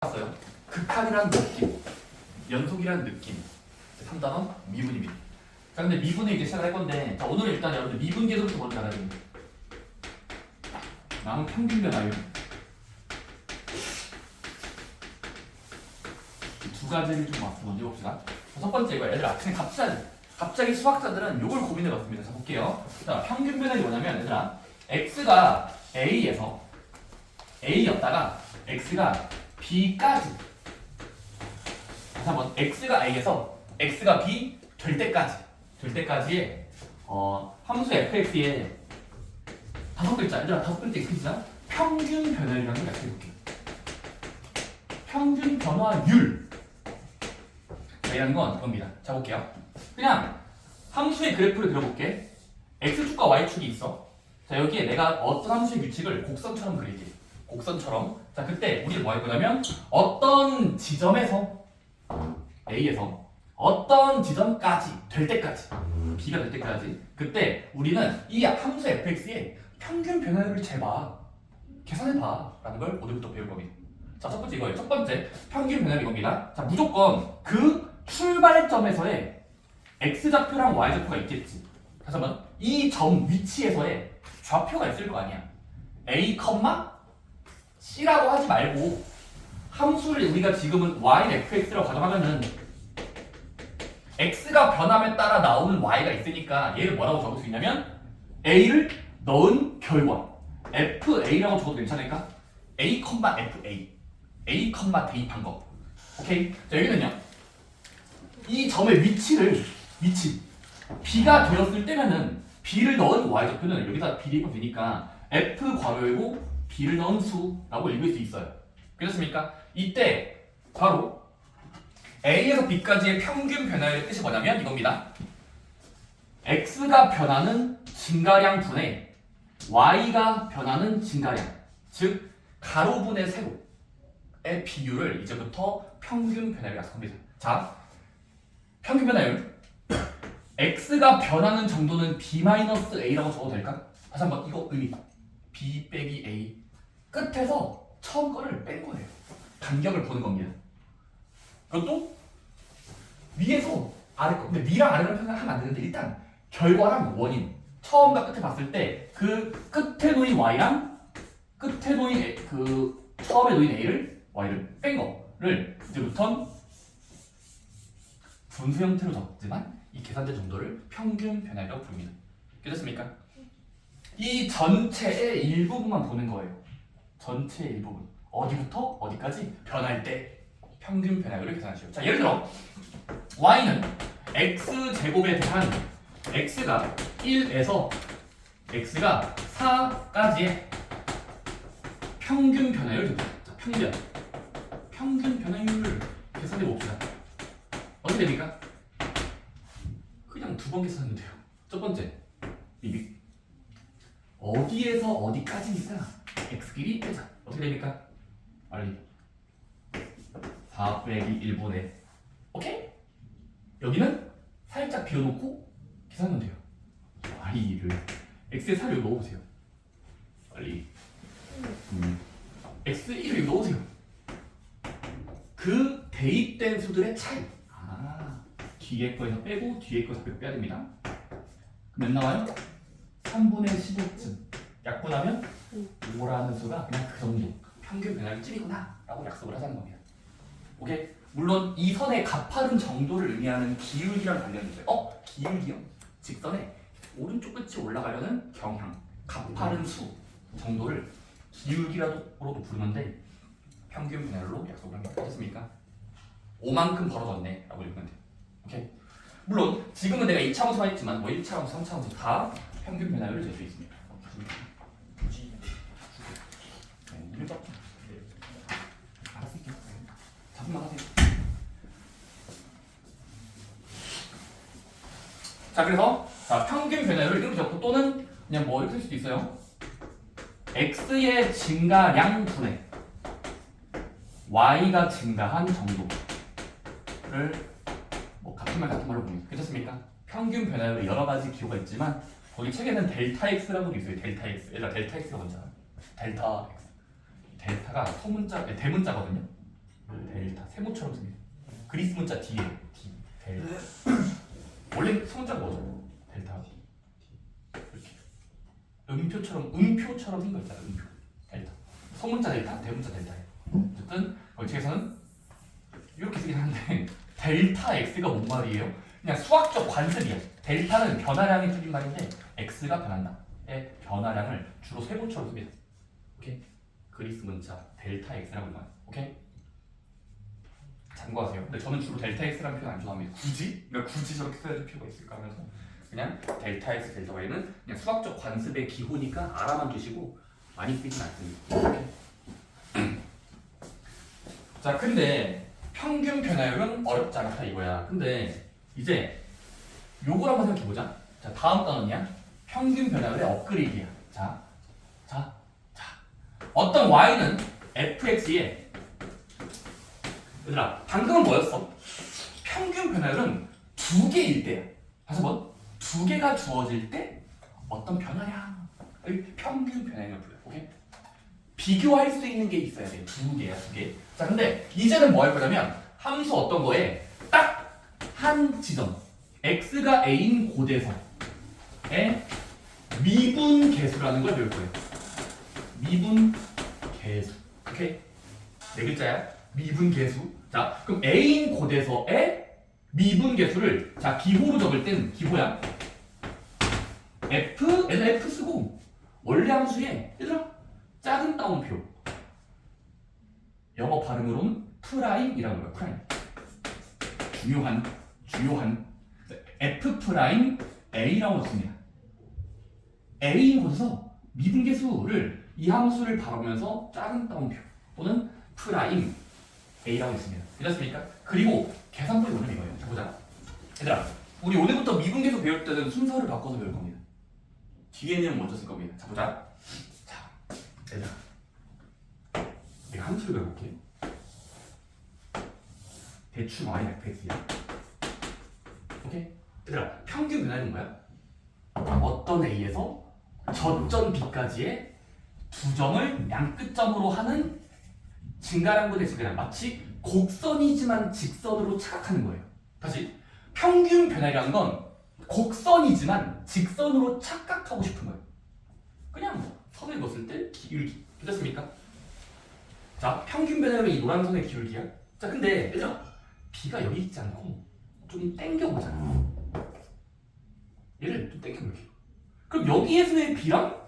봤어요. 극한이라는 느낌, 연속이라는 느낌. 3단원 미분입니다. 자, 근데 미분을 이제 시작을 할 건데, 자, 오늘은 일단 여러분들 미분 계속부터 먼저 알아야 됩니다. 나는 평균 변화율. 두 가지를 좀 먼저 해봅시다. 자, 첫 번째 이거 얘들아, 그냥 갑자기 수학자들은 이걸 고민해봤습니다. 자, 볼게요. 자, 평균 변화율이 뭐냐면 얘들아, x가 a에서 a였다가 x가 b까지. 다시 한번 x가 a에서 x가 b 될 때까지의 함수 fx의 다섯 글자, 얘들아 다섯 글자 있으시죠? 평균 변화율이라는 걸 약속해볼게요. 평균 변화율. 자, 이라는 건 이겁니다. 자, 볼게요. 그냥 함수의 그래프를 그려볼게. x축과 y축이 있어. 자, 여기에 내가 어떤 함수의 규칙을 곡선처럼 그릴게. 곡선처럼. 자, 그때 우리는 뭐 할 거냐면 어떤 지점에서 A에서 어떤 지점까지 될 때까지 B가 될 때까지 그때 우리는 이 함수 fx의 평균 변화율을 재봐. 계산해봐 라는 걸 오늘부터 배울 겁니다. 자, 첫 번째 이거예요. 첫 번째 평균 변화율 이겁니다. 자, 무조건 그 출발점에서의 x좌표랑 y좌표가 있겠지. 다시 한번 이 점 위치에서의 좌표가 있을 거 아니야. A, C라고 하지 말고 함수를 우리가 지금은 yfx라고 가정하면은 x가 변함에 따라 나오는 y가 있으니까 얘를 뭐라고 적을 수 있냐면 a를 넣은 결과 fa라고 적어도 괜찮을까? a, fa a, 대입한 거. 오케이? 자, 여기는요 이 점의 위치 b가 되었을 때면은 b를 넣은 y좌표는 여기다 b 대입하면 되니까 f 괄호 열고 b를 넣은 수라고 읽을 수 있어요. 그렇습니까? 이때 바로 A에서 B까지의 평균 변화율의 뜻이 뭐냐면 이겁니다. X가 변하는 증가량 분의 Y가 변하는 증가량, 즉 가로분의 세로의 비율을 이제부터 평균 변화율이라고 약속합니다. 자, 평균 변화율 X가 변하는 정도는 B-A라고 적어도 될까? 다시 한번 이거 의미 B 빼기 A 끝에서 처음 거를 뺀 거예요. 간격을 보는 겁니다. 그것도 위에서 아래 거. 근데 위랑 아래랑 표현하면 안 되는데 일단 결과랑 원인 처음과 끝에 봤을 때 그 끝에 놓인 y랑 끝에 놓인 그 처음에 놓인 a를 y를 뺀 거를 이제부터 분수 형태로 적지만 이 계산된 정도를 평균 변화율이라고 부릅니다. 됐습니까? 이 전체의 일부분만 보는 거예요. 전체의 일부분. 어디부터 어디까지 변할 때 평균 변화율을 계산하시오. 자, 예를 들어 y는 x제곱에 대한 x가 1에서 x가 4까지의 평균 변화율을 자, 평균 변화율을 계산해 봅시다. 어떻게 됩니까? 그냥 두 번 계산하면 돼요. 첫 번째 비비 어디에서 어디까지니까 x끼리 빼자. 어떻게 됩니까? 빨리 4 빼기 1분의 오케이? 여기는 살짝 비워놓고 계산하면 돼요. y를 x의 4를 여기 넣어보세요. 빨리 x1을 여기 넣으세요. 그 대입된 수들의 차이. 뒤에 거에서 빼고 뒤에 거에서 빼야 됩니다. 그럼 몇 나와요? 3분의 15쯤 약분하면 5라는 수가 그냥 그 정도 평균 변화율쯤이구나 라고 약속을 하자는 겁니다. 오케이? 물론 이 선의 가파른 정도를 의미하는 기울기랑 관련이 있어요. 기울기요? 직선의 오른쪽 끝이 올라가려는 경향 가파른 수 정도를 기울기라고도 부르는데 평균 변화율로 약속을 합니다. 됐습니까? 5만큼 벌어졌네 라고 읽으면 돼요. 오케이? 물론 지금은 내가 2차함수만 했지만 뭐 1차함수, 3차함수 다 평균 변화율을 잴 수 있습니다. 알았을게요. 잡음만 하세요. 자, 그래서 평균 변화율을 이렇게 적고 또는 그냥 뭐 이렇게 쓸 수도 있어요. x의 증가량 분의 y가 증가한 정도를 뭐 같은 말로 보면 괜찮습니까? 평균 변화율에 여러 가지 기호가 있지만 거기 책에는 델타 x라고도 있어요. 델타 x. 얘들아 델타 x가 뭔지 알아? 델타 x. 델타가 소문자, 대문자거든요. 델타 세모처럼 생긴 그리스 문자 D에 D 델타 원래 소문자가 뭐죠? 델타 이렇게 음표처럼 생겼잖아 음표 델타 소문자 델타 대문자 델타예요. 어쨌든 거기 책에서는 이렇게 쓰긴 하는데 델타 x가 뭔 말이에요? 그냥 수학적 관습이야. 델타는 변화량이 틀린 말인데 x가 변한다의 변화량을 주로 세모처럼 씁니다. 오케이? 그리스 문자 델타 x라고 읽어요. 오케이? 참고하세요. 근데 저는 주로 델타 x라는 표현 안 좋아합니다. 굳이 저렇게 써야 될 필요가 있을까 하면서 그냥 델타 x 델타 y는 그냥 수학적 관습의 기호니까 알아만 두시고 많이 쓰진 않습니다. 오케이? 자, 근데 평균 변화율은 어렵지 않다 이거야. 근데 이제 요걸 한번 생각해보자. 자, 다음 단원이야. 평균 변화율의 업그레이드야. 자, 어떤 y는 fx에 얘들아, 방금은 뭐였어? 평균 변화율은 두 개일 때야. 다시 한번. 두 개가 주어질 때 어떤 변화량? 평균 변화량을 불러요. 오케이? 비교할 수 있는 게 있어야 돼. 두 개야, 두 개. 자, 근데 이제는 뭐 할 거냐면 함수 어떤 거에 딱 한 지점 x가 a인 고대서의 미분 계수라는 걸 배울 거예요. 미분 계수. 오케이? 네 글자야. 미분 계수. 자, 그럼 a인 고대서의 미분 계수를 자 기호로 적을 땐 기호야. 얘는 f 쓰고 원래 함수에 얘들아 작은 따옴표. 영어 발음으로는 프라임이라는 거야. 프라임. 중요한 f 프라임 a라고 씁니다. a인 곳에서 미분계수를 이 함수를 바라보면서 작은 따옴표 또는 프라임 a라고 있습니다. 됐습니까? 그리고 계산법이 오늘 이거예요. 자, 보자. 얘들아, 우리 오늘부터 미분계수 배울 때는 순서를 바꿔서 배울 겁니다. 뒤에는 먼저 쓸 겁니다. 자, 보자. 자, 얘들아, 내가 함수를 배워볼게. 대충 y fx야. 오케이? 얘들아, 평균 변화는 뭐야? 어떤 a에서 저점 b까지의 두 점을 양끝점으로 하는 증가량분의 증가량, 마치 곡선이지만 직선으로 착각하는 거예요. 다시, 평균 변화량은 건 곡선이지만 직선으로 착각하고 싶은 거예요. 그냥 선을 그었을 때 기울기. 됐습니까? 자, 평균 변화량은 이 노란 선의 기울기야. 자, 근데 얘들아, b가 여기 있지 않고 좀 당겨보잖아. 얘를 좀 당겨볼게요. 그럼 여기에서의 b랑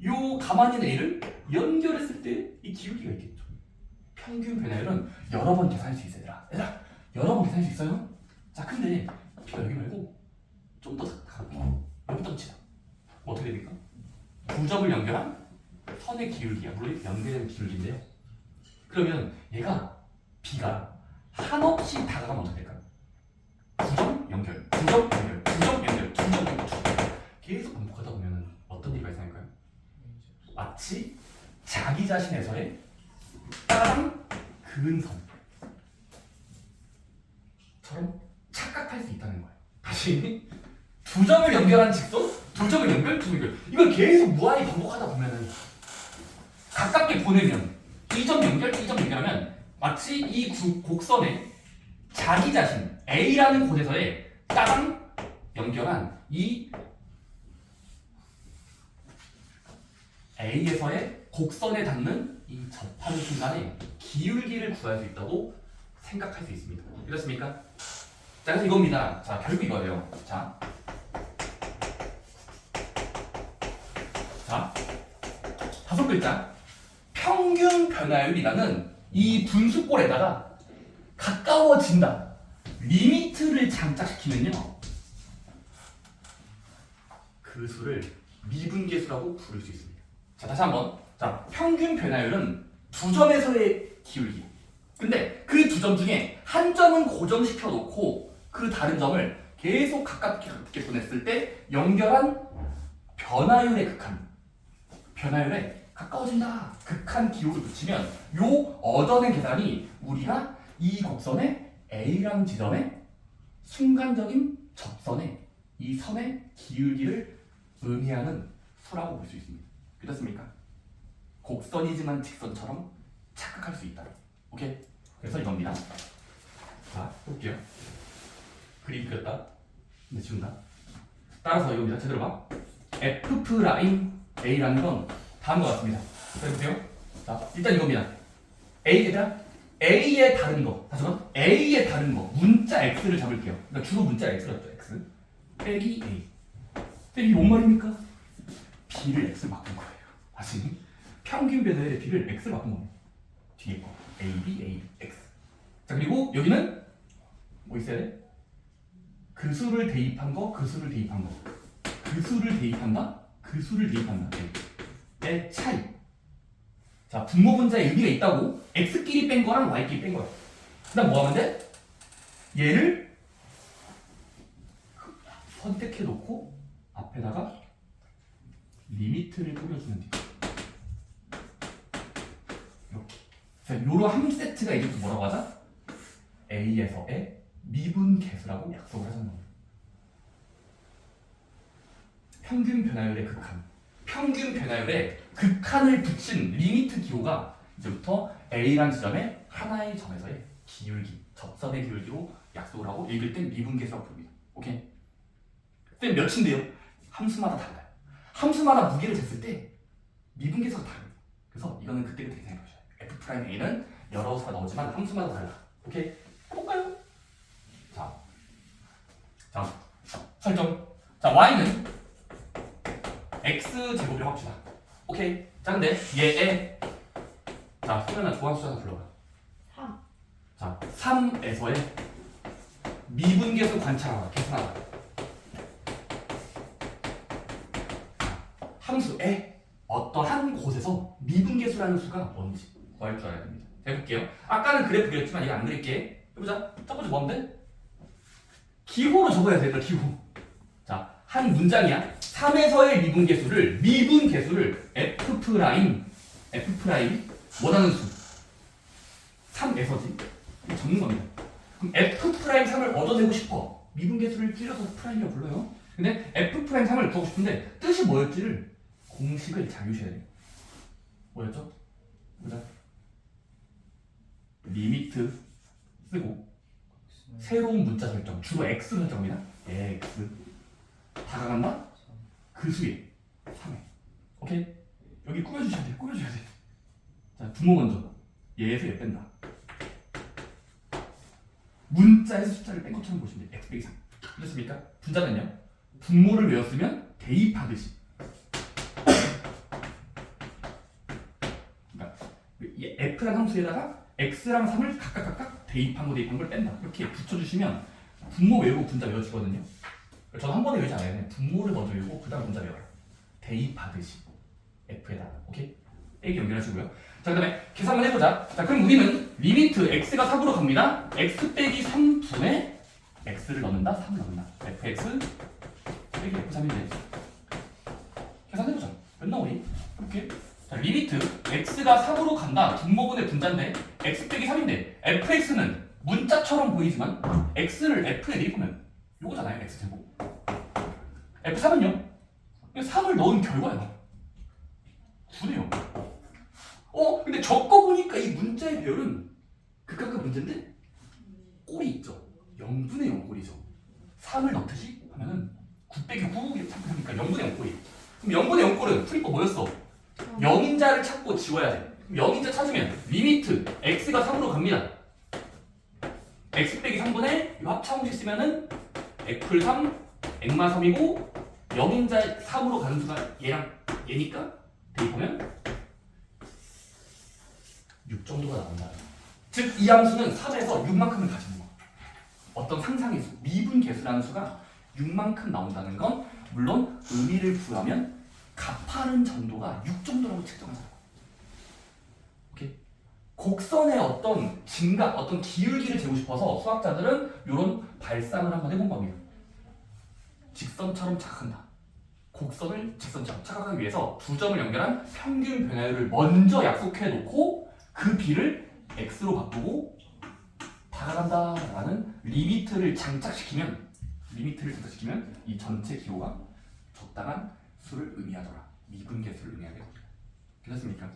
요 가만히 있는 a를 연결했을 때 이 기울기가 있겠죠. 평균 변화율은 여러 번 계산할 수 있어요. 얘들아, 여러 번 계산할 수 있어요. 자, 근데 b가 여기 말고 좀 더 가깝게 여기다 치자. 어떻게 됩니까? 두 점을 연결한 선의 기울기야. 물론 연결된 기울기인데요. 그러면 얘가 b가 한없이 다가가면 어떻게 될까요? 두 점 연결, 두 점 연결, 두 점 연결, 두 점 연결, 계속 반복하다 보면 어떤 일이 발생할까요? 마치 자기 자신에서의 따랑 그은 선처럼 착각할 수 있다는 거예요. 다시 두 점을 연결한 직선, 두 점을 연결, 두 점 연결. 이걸 계속 무한히 반복하다 보면은 가깝게 보내면 이 점 연결, 이 점 연결하면 마치 이 곡선에 자기 자신 A라는 곳에서의 따랑 연결한 이 A에서의 곡선에 닿는 이 접하는 순간에 기울기를 구할 수 있다고 생각할 수 있습니다. 이렇습니까? 자, 그래서 이겁니다. 자, 결국 이거예요. 자, 다섯 글자. 평균 변화율이라는 이 분수꼴에다가 가까워진다. 리미트를 장착시키면요, 그 수를 미분계수라고 부를 수 있습니다. 자, 다시 한번. 자, 평균 변화율은 두 점에서의 기울기. 근데 그 두 점 중에 한 점은 고정시켜 놓고 그 다른 점을 계속 가깝게 보냈을 때 연결한 변화율의 극한. 변화율에 가까워진다. 극한 기호를 붙이면 요 얻어낸 계산이 우리가 이 곡선의 A라는 지점의 순간적인 접선의 이 선의 기울기를 의미하는 수라고 볼 수 있습니다. 그렇습니까? 곡선이지만 직선처럼 착각할 수 있다. 오케이? 그래서 이겁니다. 자, 볼게요. 그림 그렸다. 근데 지운다. 따라서 이겁니다. 제대로 봐. F 프라임 A라는 건 다음과 같습니다. 자, 보세요. 자, 일단 이겁니다. A에다 A의 다른 거. 다시 한번 A의 다른 거. 문자 X를 잡을게요. 그러니까 주로 문자 X를 잡죠. X. 빼기 A. 이게 뭔 말입니까? B를 X로 바꾼 거예요. 다시 평균 변화율의 B를 X로 바꾼 겁니다. 뒤에 거. A, B, A, B, X. 자, 그리고 여기는 뭐 있어야 돼? 그 수를 대입한 거, 그 수를 대입한 거. 그 수를 대입한다, 그 수를 대입한다. 의 차이. 자, 분모 분자의 의미가 있다고 x끼리 뺀 거랑 y끼리 뺀 거야. 그다음 뭐 하면 돼? 얘를 선택해 놓고 앞에다가 리미트를 뿌려주면 돼. 이렇게. 자, 요런 한 세트가 이제부터 뭐라고 하자? A에서의 미분계수라고 약속을 하자는 겁니다. 평균 변화율의 극한. 평균 변화율에 극한을 붙인 리미트 기호가 이제부터 A라는 지점에 하나의 점에서의 기울기, 접선의 기울기로 약속을 하고 읽을 땐 미분계수라고 부릅니다. 오케이? 쌤 몇인데요? 함수마다 달라요. 함수마다 무게를 쟀을 때 미분계수가 다릅니다. 그래서 이거는 그때그때 생각해 보셔야 돼요. F'A는 여러 수가 나오지만 함수마다 달라. 오케이? 해볼까요? 자, 설정. 자, Y는 X 제곱이라고 합시다. 오케이. 자, 근데 얘의 자, 소연아 좋아하는 숫자 하나 불러봐. 3. 자, 3에서의 미분계수 관찰하라. 계산하라. 함수의 어떠한 곳에서 미분계수라는 수가 뭔지 구할 줄 알아야 됩니다. 해볼게요. 아까는 그래프 그렸지만 이거 안 그릴게. 해보자. 첫 번째 뭔데? 기호로 적어야 돼. 기호. 자, 한 문장이야. 3에서의 미분계수를 F' 원하는 수 3에서지 적는 겁니다. 그럼 F'3을 얻어내고 싶어. 미분계수를 줄여서 프라임이라고 불러요. 근데 F'3을 구하고 싶은데 뜻이 뭐였지를 공식을 잘 유셔야 돼요. 뭐였죠? 보자. 리미트 쓰고 새로운 문자 설정 주로 X 설정입니다. X 다가간다? 그 수에 3에 오케이? 여기 꾸며주셔야 돼. 꾸며줘야 돼. 자, 분모 먼저 얘에서 얘 뺀다. 문자에서 숫자를 뺀 것처럼 보시면 돼요. X 빼기 3 됐습니까? 분자는요? 분모를 외웠으면 대입하듯이 그러니까 이 F라는 함수에다가 X랑 3을 각각 대입한 걸 뺀다. 이렇게 붙여주시면 분모 외우고 분자 외워지거든요. 저는 한 번에 외우지 않아요. 그냥 분모를 먼저 외우고 그 다음 분자 외워요. 대입하듯이 F에다가. 오케이? 빼기 연결하시고요. 자, 그 다음에 계산 한번 해보자. 자, 그럼 우리는 리미트 X가 3으로 갑니다. X 빼기 3분의 X를 넣는다. 3을 넣는다. FX 빼기 F3인데 계산해보자. 몇 나오니? 이렇게. 자, 리미트 X가 3으로 간다. 분모분의 분자인데 X 빼기 3인데 FX는 문자처럼 보이지만 X를 F에 대입하면 요거잖아요. X제곱. F3은요? 3을 넣은 결과예요. 9네요. 근데 적어보니까 이 문자의 배열은 극각각 문제인데 꼴이 있죠. 0분의 0 꼴이죠. 3을 넣듯이 하면은 9 빼기 9 이렇게 하니까 0분의 0 꼴이. 그럼 0분의 0 꼴은 풀이법 뭐였어? 0인자를 찾고 지워야 돼. 0인자 찾으면 리미트 X가 3으로 갑니다. X 빼기 3분의 이 합차함수 쓰면은 F를 3, 액마 3이고 0인자 3으로 가는 수가 얘랑 얘니까 대입하면 6 정도가 나온다. 즉 이 함수는 3에서 6만큼을 가지는 거. 어떤 상상의 수, 미분계수라는 수가 6만큼 나온다는 건 물론 의미를 부여하면 가파른 정도가 6 정도라고 측정하잖아. 오케이? 곡선의 어떤 증가, 어떤 기울기를 재고 싶어서 수학자들은 이런 발상을 한번 해본 겁니다. 직선처럼 착각한다. 곡선을 직선처럼 착각하기 위해서 두 점을 연결한 평균 변화율을 먼저 약속해 놓고 그 B를 X로 바꾸고 다가간다라는 리미트를 장착시키면 이 전체 기호가 적당한 수를 의미하더라. 미분계수를 의미하게 됩니다. 괜찮습니까?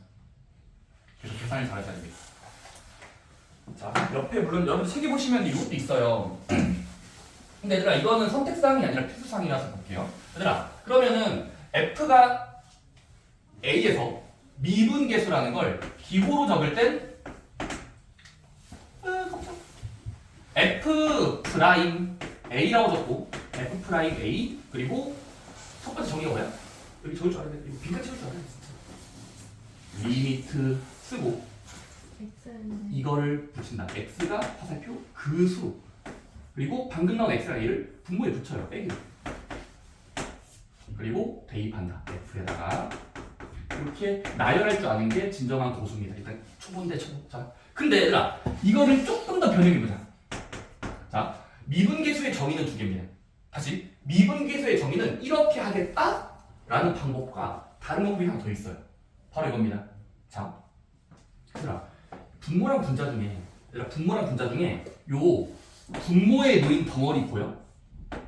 그래서 계산을 잘하셔야 됩니다. 자, 옆에 물론 여러분 책에 보시면 이것도 있어요. 근데 얘들아 이거는 선택사항이 아니라 필수사항이라서 볼게요. 얘들아 그러면은 F가 A에서 미분계수라는 걸 기호로 적을 땐 F 프라임 A라고 적고 F 프라임 A 그리고 첫 번째 정의가 뭐야? 여기 적을 줄 알아야 돼. 이거 빈칸 채울 줄 알아야 돼. 리미트 쓰고 X는 이거를 붙인다. X가 화살표 그 수. 그리고 방금 나온 X랑 A를 분모에 붙여요. 빼기. 그리고 대입한다. F에다가 이렇게 나열할 줄 아는 게 진정한 고수입니다. 일단 초보인데 초보. 자, 근데 얘들아 이거를 조금 더 변형해보자. 자, 미분계수의 정의는 두 개입니다. 다시 미분계수의 정의는 이렇게 하겠다라는 방법과 다른 방법이 하나 더 있어요. 바로 이겁니다. 자, 얘들아 분모랑 분자 중에 요 분모에 놓인 덩어리 보여?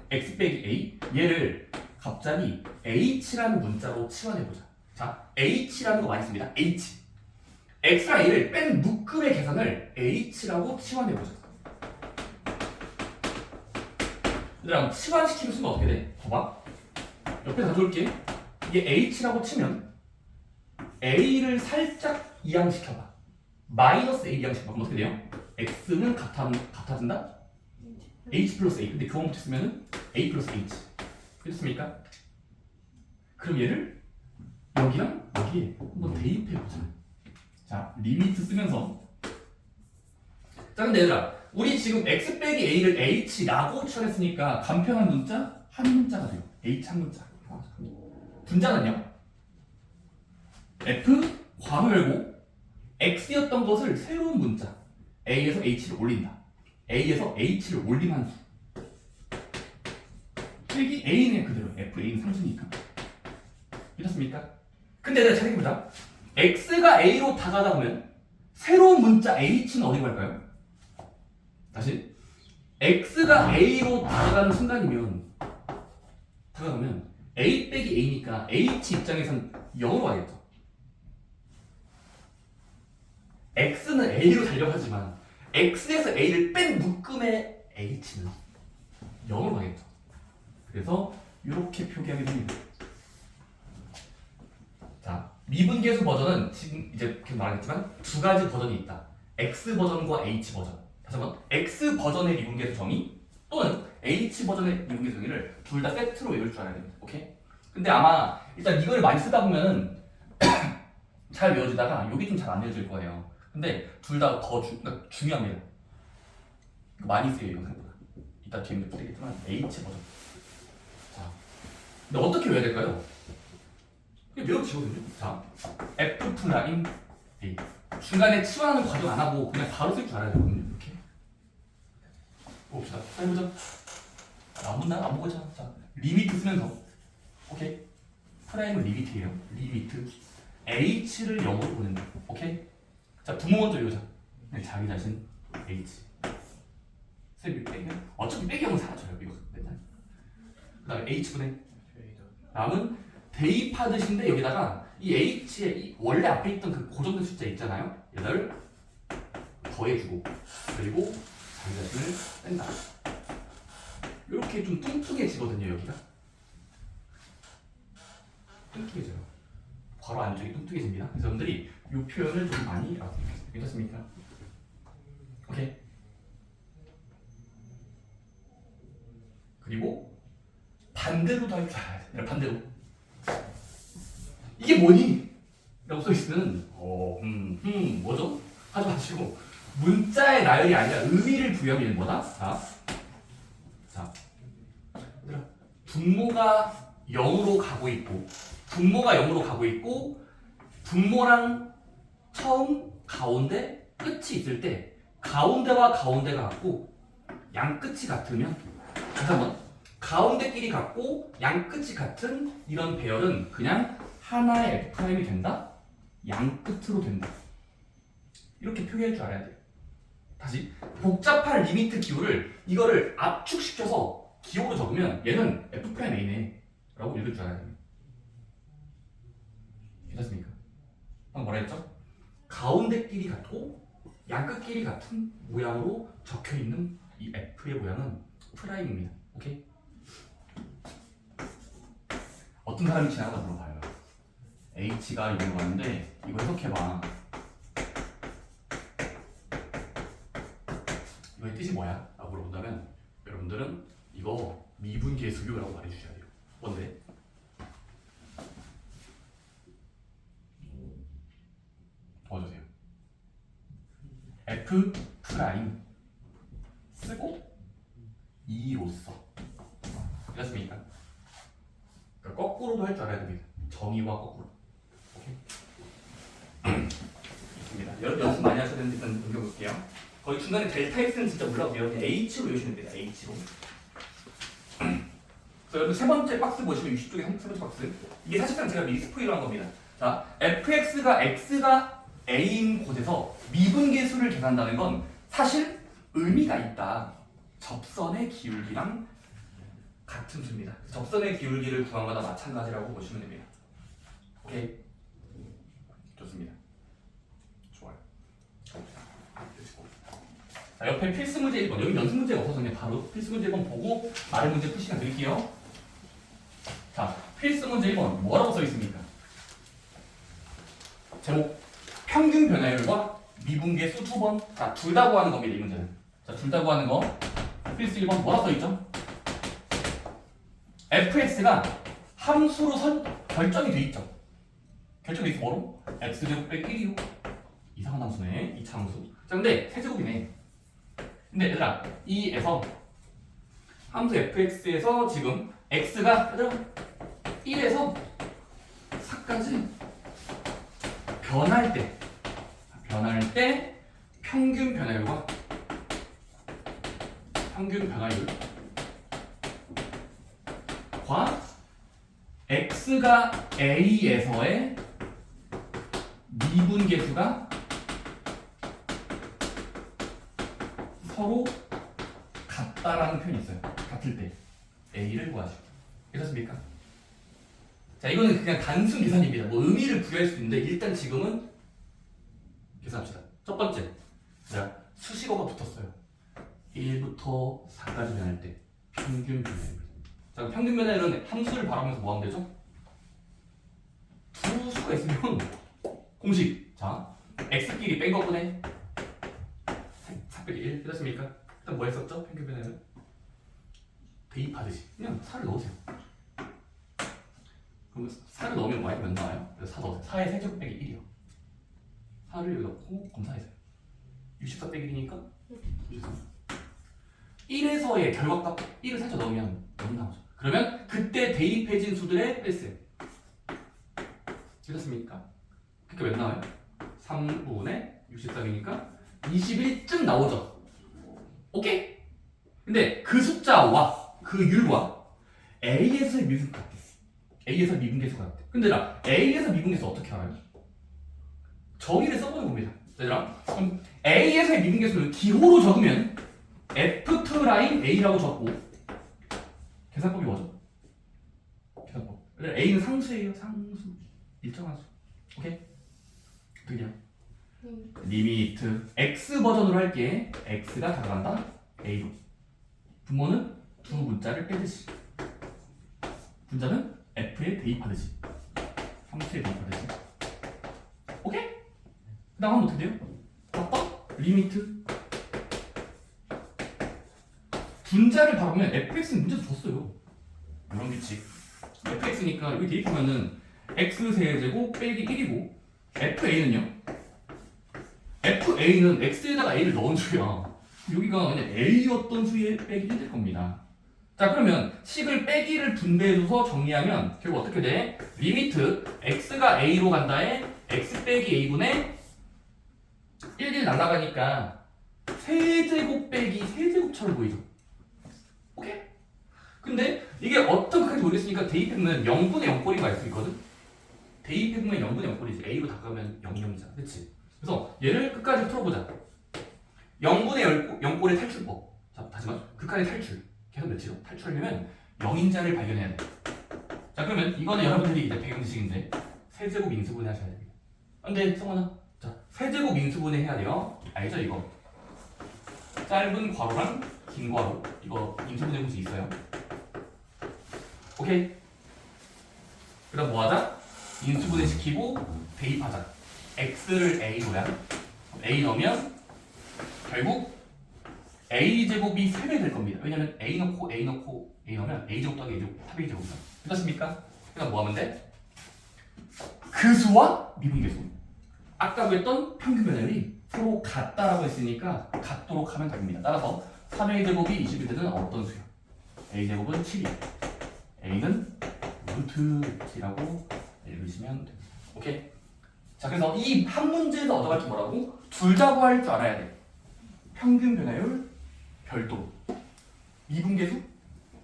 x 빼기 a 얘를 갑자기 h라는 문자로 치환해보자. 자, h라는 거 많이 씁니다. h x랑 a를 뺀 묶음의 계산을 h라고 치환해보자. 얘들아 치환시키면 쓰면 어떻게 돼? 봐봐 옆에 가져올게. 이게 h라고 치면 a를 살짝 이항시켜봐. 마이너스 a 이항시켜봐. 그럼 어떻게 돼요? x는 같아진다? h 플러스 a. 근데 교환 못했으면 a 플러스 h. 그렇습니까? 그럼 얘를 여기랑 여기에 한번 대입해보자. 자, 리미트 쓰면서. 자, 근데 얘들아 우리 지금 x 빼기 a를 h라고 치환했으니까 간편한 문자 한 문자가 돼요. h 한 문자. 분자는요? f 괄호 열고 x였던 것을 새로운 문자 a에서 h를 올린다. a에서 h를 올림한 수. 빼기 a는 그대로 fa는 상수니까. 이렇습니까? 근데 내가 잘 해보자. x가 a로 다가가면 새로운 문자 h는 어디로 갈까요? 다시 x가 a로 다가가면 a 빼기 a니까 h 입장에선 0으로 가겠죠. x는 a로 달려가지만 x에서 a를 뺀 묶음의 h는 0으로 가겠죠. 그래서 이렇게 표기하게 됩니다. 자, 미분계수 버전은 지금 이제 계속 말하겠지만 두 가지 버전이 있다. x 버전과 h 버전. 다시 한번 x 버전의 미분계수 정의 또는 h 버전의 미분계수 정의를 둘 다 세트로 외울 줄 알아야 됩니다. 오케이? 근데 아마 일단 이걸 많이 쓰다 보면은 잘 외워지다가 여기 좀 잘 안 외워질 거예요. 근데 둘 다 그러니까 중요합니다. 많이 쓰여요 영상보다. 이따 뒤에 풀리겠지만 H 버전. 자, 근데 어떻게 외워야 될까요? 그냥 외워지거든요. 자, F 프라임 A. 중간에 치환하는 과정 안 하고 그냥 바로 쓸 줄 알아야 되거든요. 이렇게. 봅시다. 해보자. 안 보잖아. 자, 리미트 쓰면서. 오케이. 프라임은 리미트예요. 리미트. H를 0으로 보낸다. 오케이. 자, 부모 먼저 외우자. 네, 자기 자신 H. 쌤이 빼면 어차피 빼기형은 사라져요. 이거 맨날. 그다음에 H분의 다음은 대입하듯인데 여기다가 이 H에 이 원래 앞에 있던 그 고정된 숫자 있잖아요. 얘를 더해주고 그리고 자기 자신을 뺀다. 이렇게 좀 뚱뚱해지거든요. 여기가 뚱뚱해져요. 바로 안쪽이 뚱뚱해집니다. 그래서 여러분들이 이 표현을 좀 많이 알아두겠습니다. 괜찮습니까? 오케이. 그리고 반대로도 할 줄 알아야 돼. 반대로. 이게 뭐니? 라고 써있으면 뭐죠? 하지 마시고 문자의 나열이 아니라 의미를 부여하면 뭐다? 자, 얘들아 분모가 0으로 가고 있고 분모랑 처음 가운데 끝이 있을 때 가운데와 가운데가 같고 양 끝이 같으면 다시 한번 가운데끼리 같고 양 끝이 같은 이런 배열은 그냥 하나의 F'이 된다? 양 끝으로 된다. 이렇게 표기할 줄 알아야 돼요. 다시 복잡한 리미트 기호를 이거를 압축시켜서 기호로 적으면 얘는 F'A네 라고 읽을 줄 알아야 됩니다. 괜찮습니까? 방금 뭐라 했죠? 가운데끼리 같고 양 끝끼리 같은 모양으로 적혀 있는 이 F의 모양은 프라임입니다. 오케이? 어떤 사람이 지나가다 물어봐요. H가 이걸로 가는데 이거 해석해봐. 이거의 뜻이 뭐야? 라고 물어본다면 여러분들은 이거 미분계수교라고 말해주셔야 돼요. 뭔데? 도와주세요. F 프라임 쓰고 2로서 이렇습니까? 그러니까 거꾸로도 할 줄 알아야 됩니다. 정의와 거꾸로. 오케이? 있습니다. 연습 많이 하셔야 되는데 일단 넘겨볼게요. 거기 중간에 델타 X는 진짜 몰라도요. 그냥 H로 외우시면 됩니다. H로. 그래서 여러분 세 번째 박스 보시면 60쪽에 세 번째 박스. 이게 사실상 제가 미리 스포일러 한 겁니다. 자, fx가 x가 a인 곳에서 미분계수를 계산한다는 건 사실 의미가 있다. 접선의 기울기랑 같은 수입니다. 접선의 기울기를 구한 거나 마찬가지라고 보시면 됩니다. 오케이? 좋습니다. 좋아요. 자, 옆에 필수 문제 1번. 여기 연습 문제가 없어서 그냥 바로 필수 문제 1번 보고 말의 문제 풀 시간 드릴게요. 자, 필수 문제 1번. 뭐라고 써 있습니까? 제목. 평균 변화율과 미분계수 2번. 자, 둘 다 구하는 겁니다, 이 문제는. 자, 둘 다 구하는 거. 필수 1번. 뭐라고 써 있죠? fx가 함수로 결정이 돼 있죠. 결정이 돼 있어 뭐로? x제곱 빼기 1이요. 이상한 함수네. 이차함수. 자, 근데 세제곱이네. 근데 얘들아, 이에서 함수 fx에서 지금 x가 얘들아 1에서 4까지 변할 때 평균 변화율과 x가 a에서의 미분계수가 서로 같다라는 표현이 있어요. 같을 때 a를 구하시오. 괜찮습니까? 자, 이거는 그냥 단순 계산입니다. 뭐 의미를 부여할 수 있는데 일단 지금은 계산합시다. 첫 번째, 자, 수식어가 붙었어요. 1부터 4까지 변할 때 평균 변화율. 자, 평균 변화율은 함수를 바라보면서 뭐 하면 되죠? 두 수가 있으면 공식. 자, x끼리 뺀 것분에 4 빼기 1 됐습니까? 일단 뭐 했었죠? 평균 변화율 대입하듯이 그냥 4를 넣으세요. 그럼 4를 넣으면 y가 몇 나와요? 그래서 4 넣으세요. 4의 세제곱 빼기 1이요. 4를 여기 넣고 검사해서요. 64 빼기 1이니까 63. 1에서의 결과값 1을 살짝 넣으면 0 나오죠. 그러면 그때 대입해진 수들의 뺄세요. 됐습니까? 그러니까 몇 나와요? 3분의 64이니까 21쯤 나오죠. 오케이? 근데 그 숫자와 그 율과 A에서의 미분계수가 같아. A에서 미분계수가 같아. 근데 나 A에서 미분계수 어떻게 알아요? 정의를 써보는 겁니다. 얘들아, 그럼 A에서의 미분계수를 기호로 적으면 F 라인 A라고 적고 계산법이 뭐죠? 계산법. A는 상수예요. 상수. 일정한 수. 오케이? 어떻게 해요? 리미트 x 버전으로 할게. x가 다가간다 a로. 분모는 두 문자를 빼듯이. 분자는 f에 대입하듯이. 함수에 대입하듯이. 오케이? 그 다음 하면 어떻게 돼요? 바꿔? 리미트. 분자를 바라보면 fx는 문제도 줬어요. 이런 규칙. fx니까 여기 대입하면은 x 세제곱 빼기 1이고 fa는요? fa는 x에다가 a를 넣은 수야. 여기가 그냥 a였던 수의 빼기 1일 겁니다. 자, 그러면 식을 빼기를 분배해줘서 정리하면 결국 어떻게 돼? 리미트 x가 a로 간다에 x 빼기 a분의 1 날아가니까 세제곱 빼기 세제곱처럼 보이죠? 오케이? 근데 이게 어떤 극한지 모르겠으니까 대입해보면 0분의 0꼴이 갈 수 있거든? 대입해보면 0분의 0꼴이지. a로 닦으면 0이잖아. 그치? 그래서 얘를 끝까지 풀어보자. 0분의 0꼴의 탈출법. 자, 다시마. 극한의 탈출. 계속 몇이죠? 탈출하려면 0인자를 발견해야 돼. 자, 그러면 이거는 여러분들이 이제 배경지식인데 세제곱 인수분해 하셔야 됩니다. 근데 성원아, 자, 세제곱 인수분해 해야 돼요. 알죠 이거? 짧은 괄호랑 긴 괄호 이거 인수분해 공식 있어요. 오케이. 그다음 뭐하자? 인수분해 시키고 대입하자. x를 a로야. a 넣으면 결국 a 제곱이 3배 될 겁니다. 왜냐면 a 넣고 a 넣고 a 넣으면 a 제곱 더하기 a 제곱 합의 제곱이죠. 됐습니까? 그다음 뭐 하면 돼? 그 수와 미분계수. 아까 그랬던 평균 변열이 서로 같다라고 했으니까 같도록 하면 됩니다. 따라서 3a 제곱이 20이 되는 어떤 수요? a 제곱은 7이야. a는 루트 7이라고 읽으시면 됩니다. 오케이? 자, 그래서 이 한 문제에서 얻어갈 게 뭐라고? 둘 다 구할 줄 알아야 돼. 평균 변화율 별도로. 미분계수?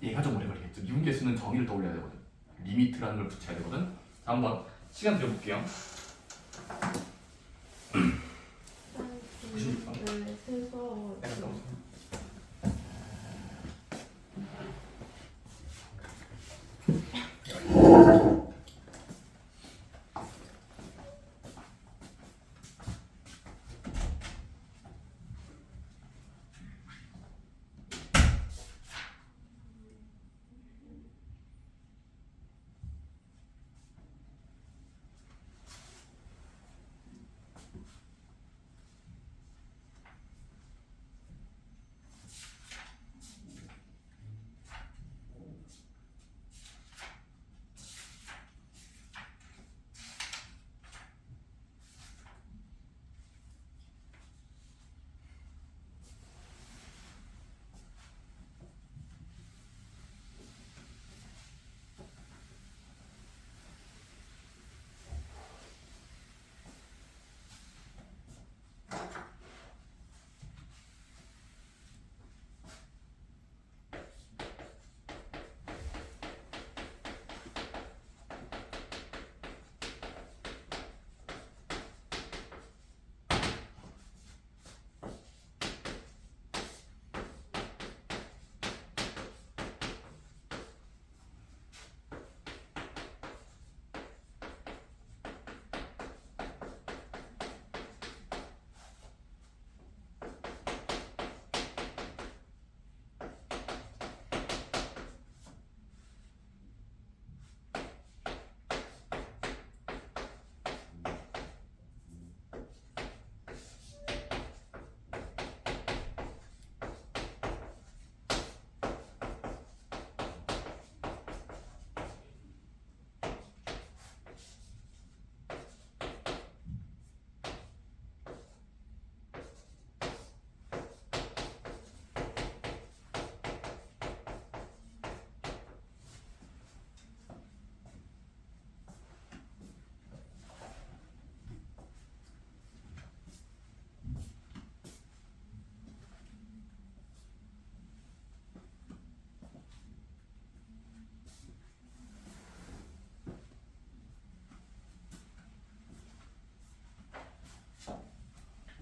얘가 좀 오래 걸리겠죠. 미분계수는 정의를 떠올려야 되거든. 리미트라는 걸 붙여야 되거든. 자, 한번 시간 드려볼게요. 네, 순서.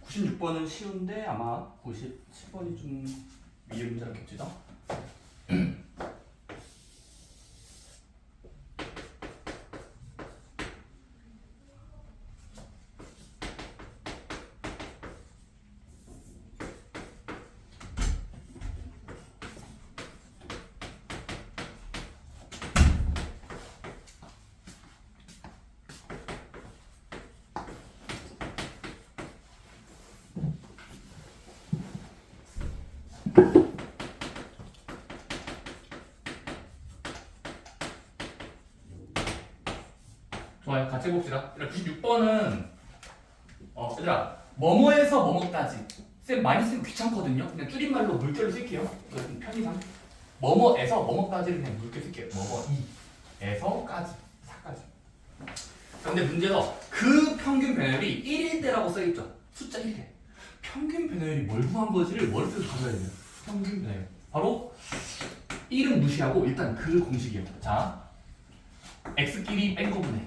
(96번은) 쉬운데 아마 (97번이) 좀 위에 문제랑 겹치죠? 좋아요. 같이 해봅시다. 96번은 얘들아 뭐뭐에서 뭐뭐까지 쌤 많이 쓰기 귀찮거든요. 그냥 줄임말로 물결로 쓸게요. 이거 편의상 뭐뭐에서 뭐뭐까지를 그냥 물결 쓸게요. 뭐뭐이에서까지 4까지. 그런데 문제에서 그 평균 변열이 1일 때라고 써있죠. 숫자 1일. 평균 변열이 뭘 구한 거지를 머릿속에서 가져야 돼요. 평균 변열. 바로 1은 무시하고 일단 그 공식이에요. 자, x끼리 뺀 거분해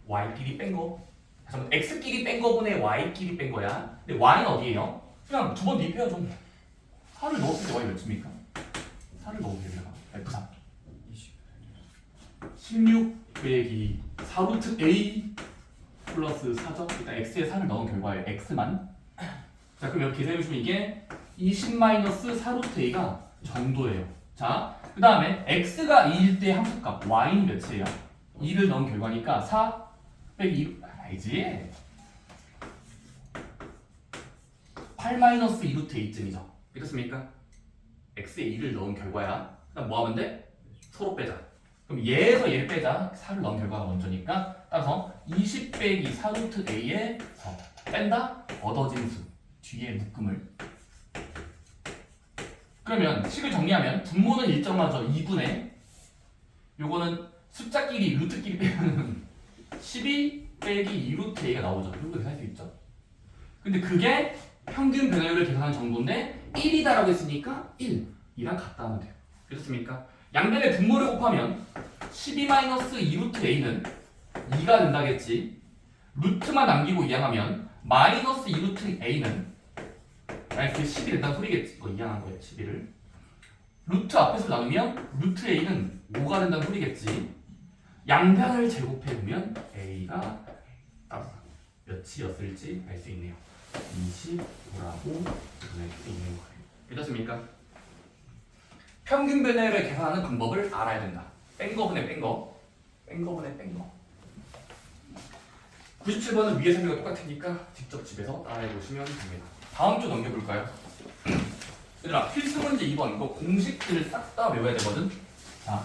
y끼리 뺀 거. 잠깐만, x끼리 뺀 거분해 y끼리 뺀 거야. 근데 y는 어디예요? 그냥 두 번 대입해요 좀. 4를 넣었을 때 y 몇 줍니까? 4를 넣으면 되잖아. F3 16 빼기 4루트 a 플러스 4죠? 일단 x에 4를 넣은 결과에 x만 자, 그럼 여기 계산해보시면 이게 20-4루트 a가 정도예요. 자, 그 다음에 x가 2일 때 함수값 y는 몇이에요? 2를 넣은 결과니까 4 빼기 2, 알지? 8-2루트 a쯤이죠. 이렇습니까? x에 2를 넣은 결과야. 그다음 뭐 하면 돼? 서로 빼자. 그럼 얘에서 얘를 빼자. 4를 넣은 결과가 먼저니까 따라서 20 빼기 4루트 a에 4 뺀다? 얻어진 수 뒤에 묶음을. 그러면 식을 정리하면 분모는 일정하죠. 2분의 요거는 숫자끼리 루트끼리 빼면 12 빼기 2루트 a가 나오죠. 이렇게 계산할 수 있죠. 근데 그게 평균 변화율을 계산한 정도인데 1이다라고 했으니까 1이랑 같다 하면 돼요. 그렇습니까? 양변의 분모를 곱하면 12-2루트 a는 2가 된다겠지. 루트만 남기고 이항하면 마이너스 2루트 a는 마이너스 10이 된다는 소리겠지. 이거 이항한 거예요. 11을. 루트 앞에서 나누면 루트 a는 5가 된다는 소리겠지. 양변을 제곱해보면 a가 몇이었을지 알 수 있네요. 25라고 보낼 수 있는 거예요. 괜찮습니까? 평균 변화율을 계산하는 방법을 알아야 된다. 뺀 거분의 뺀 거. 뺀 거분의 뺀 거. 97번은 위에 설명과 똑같으니까 직접 집에서 따라해보시면 됩니다. 다음 주 넘겨볼까요? 얘들아, 필수 문제 2번 이거 공식들 싹 다 외워야 되거든. 자,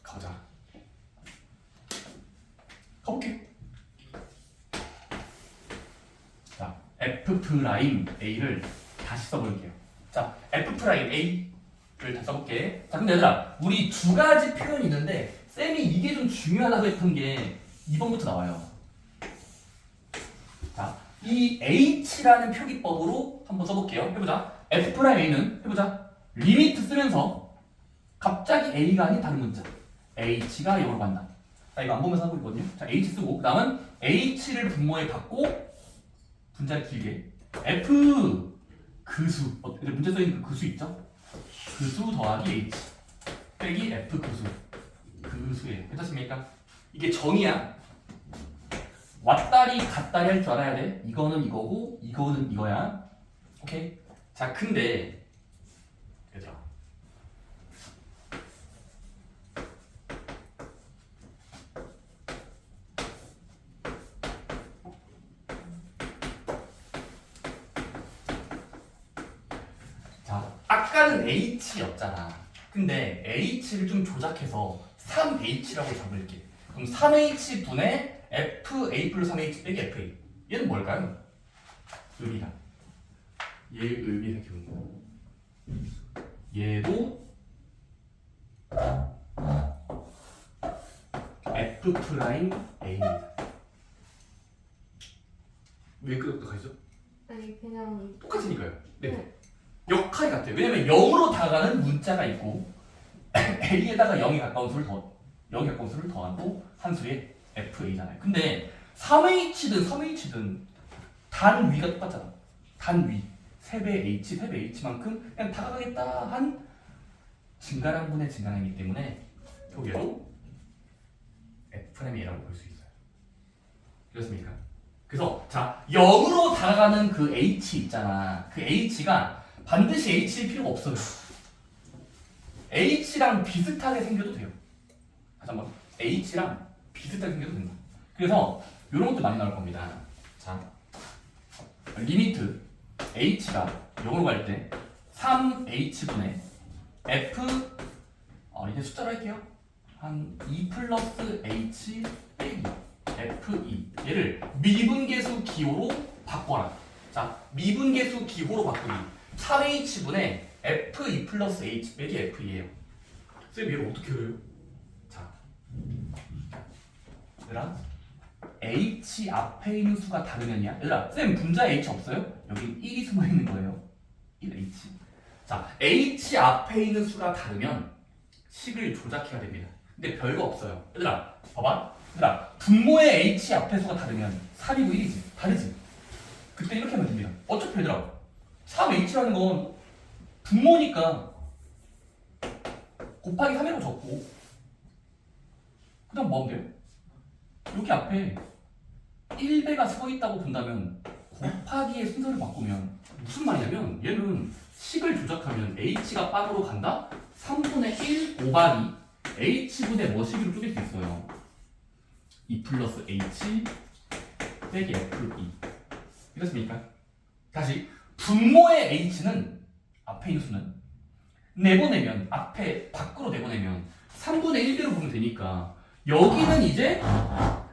가보자. 가볼게. 자, f 프라임 a를 다시 써볼게요. 자, f 프라임 a를 다시 써볼게. 자, 근데 얘들아, 우리 두 가지 표현이 있는데 쌤이 이게 좀 중요하다고 했던 게 2번부터 나와요. 자, 이 h라는 표기법으로 한번 써볼게요. 해보자. f 프라임 a는 해보자. 리미트 쓰면서 갑자기 a가 아닌 다른 문자. h가 0으로 간다. 자, 이거 안 보면서 하고 있거든요. 자, h 쓰고, 그 다음은 h를 분모에 받고, 분자를 길게. f 그수. 문제 써있는 그 그수 있죠? 그수 더하기 h. 빼기 f 그수. 그수예요. 괜찮습니까? 이게 정의야. 왔다리 갔다리 할 줄 알아야 돼. 이거는 이거고, 이거는 이거야. 오케이? 자, 근데, 얘들아. 자, 아까는 h였잖아. 근데 h를 좀 조작해서 3h라고 잡을게. 그럼 3h분의 fa 플러스 3h 빼기 fa. 얘는 뭘까요? 의미가. 얘 의미를 기울이고. 얘도 f 프라임 a입니다. 왜 끄덕도 가죠? 아니 그냥 똑같으니까요. 네. 네. 역할이 같아요. 왜냐면 0으로 다가가는 문자가 있고 a에다가 0이 가까운 수를 더 0이 가까운 수를 더하고 한 수의 fa잖아요. 근데 3h든 단 위가 똑같잖아. 단 위. 3배 h, 3배 h만큼 그냥 다가가겠다 한 증가량분의 증가량이기 때문에 여기에도 f'이라고 볼 수 있어요. 그렇습니까? 그래서 자 0으로 다가가는 그 h 있잖아. 그 h가 반드시 h일 필요가 없어요. h랑 비슷하게 생겨도 돼요. 다시 한번 h랑 비슷하게 생겨도 된다. 그래서 이런 것도 많이 나올 겁니다. 자 리미트 h가 0으로 갈 때 3h분의 f 이제 숫자로 할게요. 한 2 플러스 h 빼기 f2 얘를 미분계수 기호로 바꿔라. 자 미분계수 기호로 바꾸기 3h분의 f2 플러스 h 빼기 f2예요. 쌤 얘를 어떻게 해요? 자 얘들아 h 앞에 있는 수가 다르면이야. 얘들아 쌤 분자에 h 없어요? 여기 1이 숨어있는 거예요. 1h. 자 h 앞에 있는 수가 다르면 식을 조작해야 됩니다. 근데 별거 없어요. 얘들아 봐봐. 얘들아 분모의 h 앞에 수가 다르면 3이고 1이지. 다르지? 그때 이렇게 하면 됩니다. 어차피 얘들아 3h라는 건 분모니까 곱하기 3이라고 적고 그다음 뭐 하면 돼요? 여기 앞에 1배가 서 있다고 본다면 곱하기의 순서를 바꾸면 무슨 말이냐면 얘는 식을 조작하면 h가 빵으로 간다? 3분의 1 곱하기 h분의 뭐 식으로 쪼갤 수 있어요. 2 플러스 h 빼기 f2 이렇습니까? 다시 분모의 h는 앞에 있는 수는 내보내면 앞에 밖으로 내보내면 3분의 1배로 보면 되니까 여기는 이제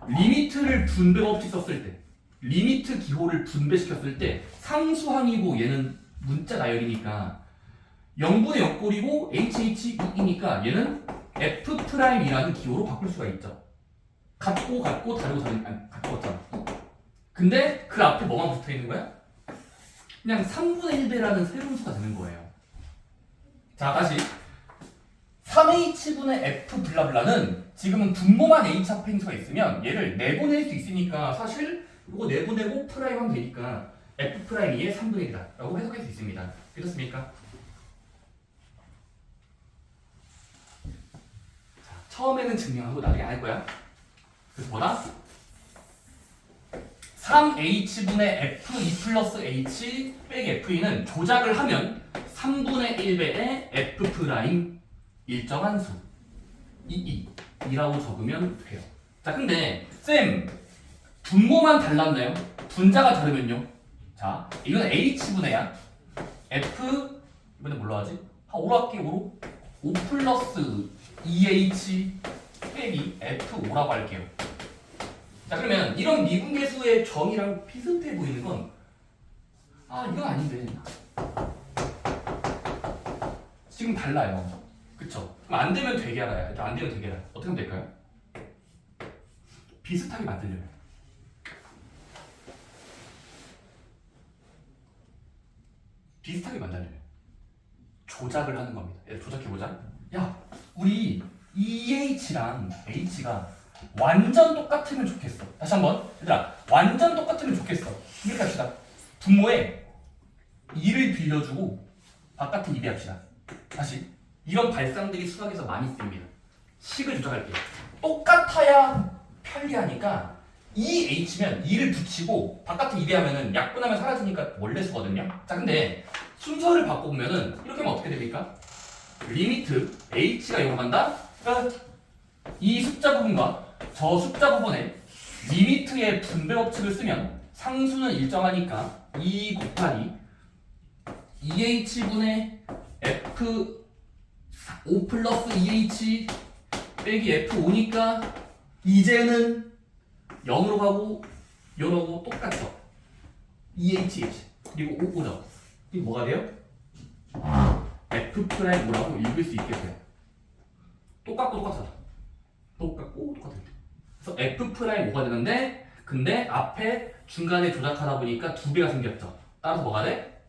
리미트를 분배 법칙 썼을 때 리미트 기호를 분배시켰을 때 상수항이고 얘는 문자 나열이니까 0분의 옆골이고 HH이니까 얘는 F'이라는 기호로 바꿀 수가 있죠. 같고 다르고 다른 아니 같고 같잖아. 근데 그 앞에 뭐만 붙어 있는 거야? 그냥 3분의 1배라는 새로운 수가 되는 거예요. 자 다시 3h분의 f 블라블라는 지금은 분모만 h 앞에 있는 수가 있으면 얘를 내보낼 수 있으니까 사실 이거 내보내고 프라임 하면 되니까 f 프라임 2의 3분의 1이다 라고 해석할 수 있습니다. 그렇습니까? 자, 처음에는 증명하고 나중에 안 할 거야. 그래서 뭐다? 3h분의 f2 플러스 h 빼기 f2는 조작을 하면 3분의 1배의 f 프라임 일정한 수 2라고 적으면 돼요. 자 근데 쌤 분모만 달랐나요? 분자가 다르면요? 자 이거는 h분의야 f 이번에 뭘로 하지? 5로 할게 5로 5 플러스 2h 빼기 f5라고 할게요. 자 그러면 이런 미분계수의 정의랑 비슷해 보이는 건 이건 아닌데 지금 달라요. 그쵸? 그럼 안 되면 되게 알아요. 안 되면 되게 알아요. 어떻게 하면 될까요? 비슷하게 만들려요. 비슷하게 만들려요. 조작을 하는 겁니다. 조작해보자. 야, 우리 EH랑 H가 완전 똑같으면 좋겠어. 다시 한번. 얘들아, 완전 똑같으면 좋겠어. 이렇게 합시다. 분모에 2를 빌려주고 바깥에 2배 합시다. 다시. 이런 발상들이 수학에서 많이 씁니다. 식을 조작할게요. 똑같아야 편리하니까 2h면 2를 붙이고 바깥에 2배 하면은 약분하면 사라지니까 원래 수거든요. 자 근데 순서를 바꿔보면은 이렇게 하면 어떻게 됩니까? 리미트 h가 0으로 간다? 그러니까 이 숫자 부분과 저 숫자 부분에 리미트의 분배 법칙을 쓰면 상수는 일정하니까 2 곱하기 2h분의 f 5 플러스 2h 빼기 f5니까 이제는 0으로 가고 0하고 똑같죠. 2hh 그리고 5죠. 이게 뭐가 돼요? f'5라고 읽을 수 있게 돼요. 똑같고 똑같아. 똑같고 똑같아. 그래서 f'5가 되는데 근데 앞에 중간에 조작하다 보니까 2배가 생겼죠. 따라서 뭐가 돼?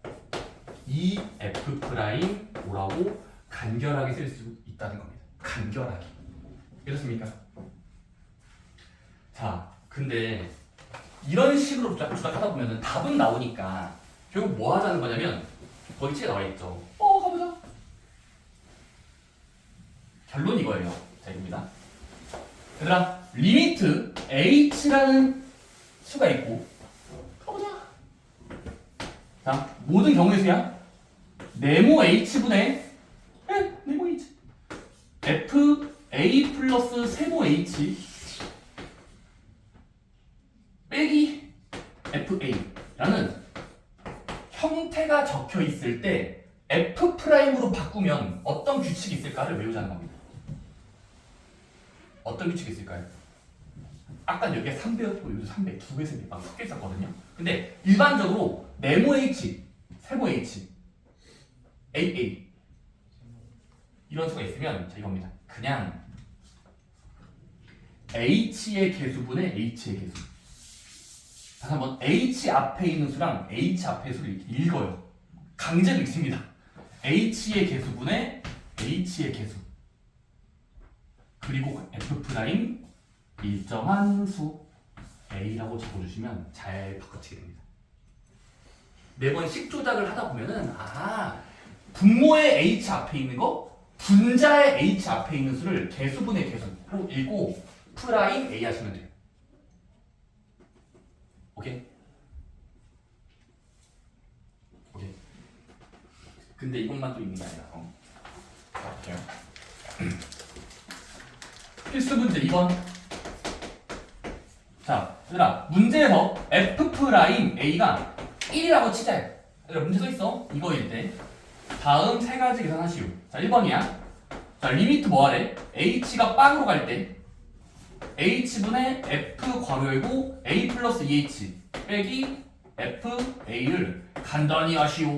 2f'5라고 간결하게 쓸 수 있다는 겁니다. 간결하게. 이렇습니까? 자, 근데 이런 식으로 조작하다 보면은 답은 나오니까 결국 뭐 하자는 거냐면 거기 책에 나와 있죠. 가보자. 결론 이거예요. 자, 이겁니다. 얘들아, 리미트 h라는 수가 있고 가보자. 자, 모든 경우의 수야. 네모 h분의 네모 h f a 플러스 세모 h 빼기 fa라는 형태가 적혀 있을 때 f 프라임으로 바꾸면 어떤 규칙이 있을까를 외우자는 겁니다. 어떤 규칙이 있을까요? 아까 여기가 3배였고 여기도 3배, 2배, 3배 막 섞여 있었거든요. 근데 일반적으로 네모 h, 세모 h, aa 이런 수가 있으면 자 이겁니다. 그냥 h의 개수분의 h의 개수. 다시 한번 h 앞에 있는 수랑 h 앞에 수를 이렇게 읽어요. 강제로 읽습니다. h의 개수분의 h의 개수. 그리고 f 프라임 일정한 수 a라고 적어주시면 잘 바꿔치게 됩니다. 매번 식 조작을 하다 보면은 분모의 h 앞에 있는 거, 분자의 h 앞에 있는 수를 개수분의 개수로 읽고 프라임 A 하시면 돼요. 오케이? 오케이. 근데 이것만 또 있는 게 아니라 자, 볼게요. 필수 문제 2번. 자, 얘들아, 문제에서 f 프라임 a가 1이라고 치자요. 얘들아, 문제 써 있어. 이거일 때 다음 세 가지 계산하시오. 자, 1번이야. 자, 리미트 뭐 하래? h가 빵으로 갈 때 h분의 f 괄호 열고 a 플러스 2h 빼기 f a를 간단히 하시오.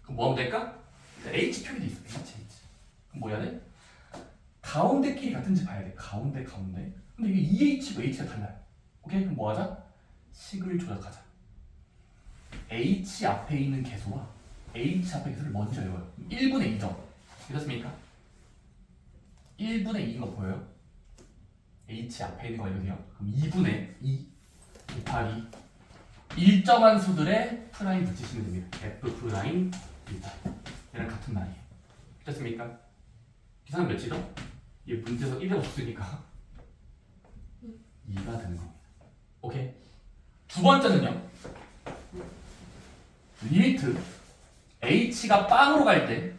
그럼 뭐 하면 될까? h 표기돼 있어. h. 그럼 뭐 해야 돼? 가운데끼리 같은지 봐야 돼. 가운데. 근데 이게 2h고 h가 달라요. 오케이? 그럼 뭐 하자? 식을 조작하자. h 앞에 있는 개수와 h 앞에 개수를 먼저 외워요. 1분의 2점. 되셨습니까? 1분의 2인 거 보여요? h 앞에 있는 거 이거든요. 그럼 2분의 2 곱하기 일정한 수들의 프라임 붙이시면 됩니다. f 프라임 일자. 얘랑 같은 말이에요. 됐습니까? 계산 몇이죠? 얘 문제에서 1이 없으니까 2가 되는 겁니다. 오케이. 두 번째는요. 리미트 h가 빵으로 갈 때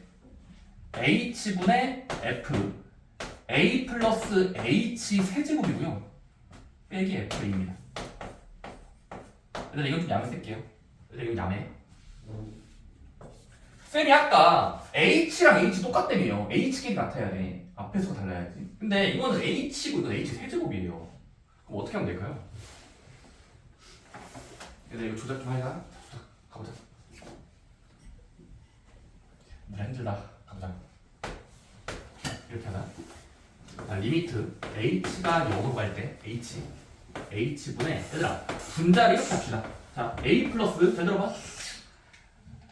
h분의 f a 플러스 h 세제곱이고요. 빼기 fa입니다. 얘들아, 이건 좀 야매 쓸게요. 얘들아, 이건 야매. 쌤이 아까 h랑 h 똑같다며요. h끼리 같아야 돼. 앞에 수가 달라야지. 근데 이거는 h고 이건 h 세제곱이에요. 그럼 어떻게 하면 될까요? 얘들아, 이거 조작 좀 하자. 가보자. 힘들다. 가보자. 이렇게 하자. 자, 리미트 h가 0으로 갈 때 h분의 얘들아 분자를 이렇게 합시다. 자, a 플러스 잘 들어봐.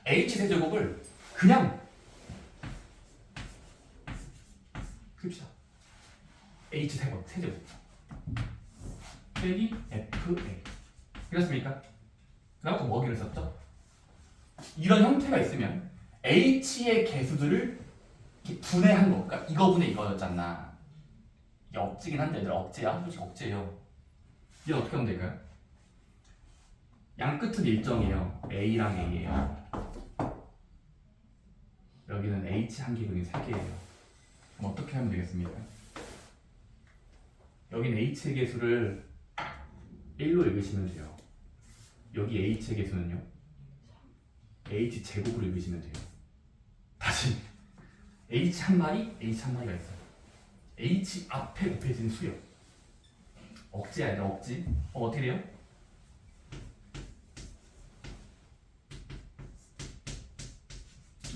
h 세제곱을 그냥 봅시다. h 세제곱 빼기 fa 이렇습니까? 그다음 또 뭐기를 썼죠? 이런 형태가 있으면 h의 개수들을 이렇게 분해한 거. 그러니까 이거 분해 이거였잖아. 이게 억지긴 한데 얘들 억지야. 솔직히 억지예요. 이게 어떻게 하면 될까요? 양 끝은 일정이에요. A랑 A예요. 여기는 H 한 개, 여기는 세 개예요. 그럼 어떻게 하면 되겠습니까? 여기는 H의 개수를 1로 읽으시면 돼요. 여기 H의 개수는요? H 제곱으로 읽으시면 돼요. 다시 H 한 마리, H 한 마리가 있어요. H 앞에 곱해진 수요. 억지야, 아니라 억지. 어떻게 돼요?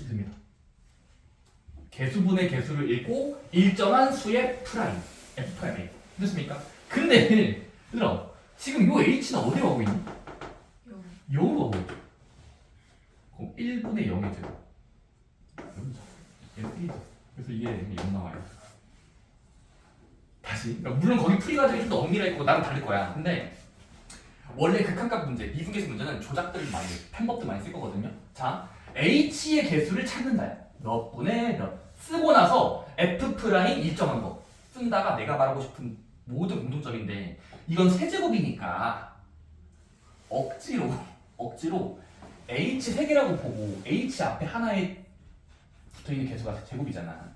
됩니다. 개수분의 개수를 읽고 일정한 수의 프라임, f 프라임 a. 됐습니까? 근데 얘들아, 지금 요 h는 어디로 가고 있니? 0으로 가고 있죠. 그럼 1분의 0이 돼요. 얘는 1이죠. 그래서 이게 0 나와요. 다시. 그러니까 물론 거기 풀이가 되게 좀 더 엄밀할 거고 나랑 다를 거야. 근데 원래 극한값 문제, 미분계수 문제는 조작들을 많이, 펜법들 많이 쓸 거거든요. 자, h의 개수를 찾는다. 몇 분의 몇. 쓰고 나서 f 프라임 일정한 거 쓴다가 내가 말하고 싶은 모든 공통점인데 이건 세제곱이니까 억지로 h 세 개라고 보고 h 앞에 하나에 붙어있는 개수가 제곱이잖아.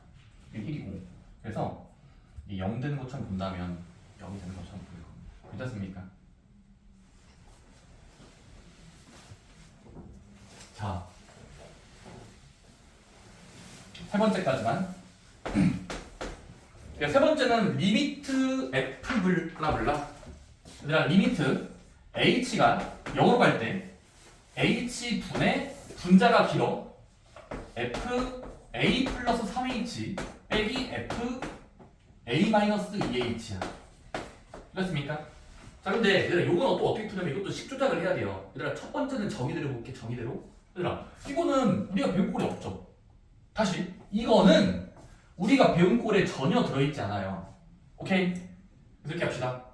이게 1이고. 그래서 0 되는 것처럼 본다면 0이 되는 것처럼 보일 겁니다. 괜찮습니까? 자, 세 번째까지만. 세 번째는 리미트 f 블라블라. 얘들아, 리미트 h가 0으로 갈 때 h 분의 분자가 길어 f a 플러스 3h 빼기 f a 마이너스 2h야. 됐습니까? 자, 근데 얘들아, 요건 또 어떻게 푸냐면 이것도 식 조작을 해야 돼요. 얘들아, 첫 번째는 정의대로 볼게. 정의대로. 얘들아, 이거는 우리가 배운 꼴이 없죠. 다시, 이거는 우리가 배운 꼴에 전혀 들어있지 않아요. 오케이? 그래서 이렇게 합시다.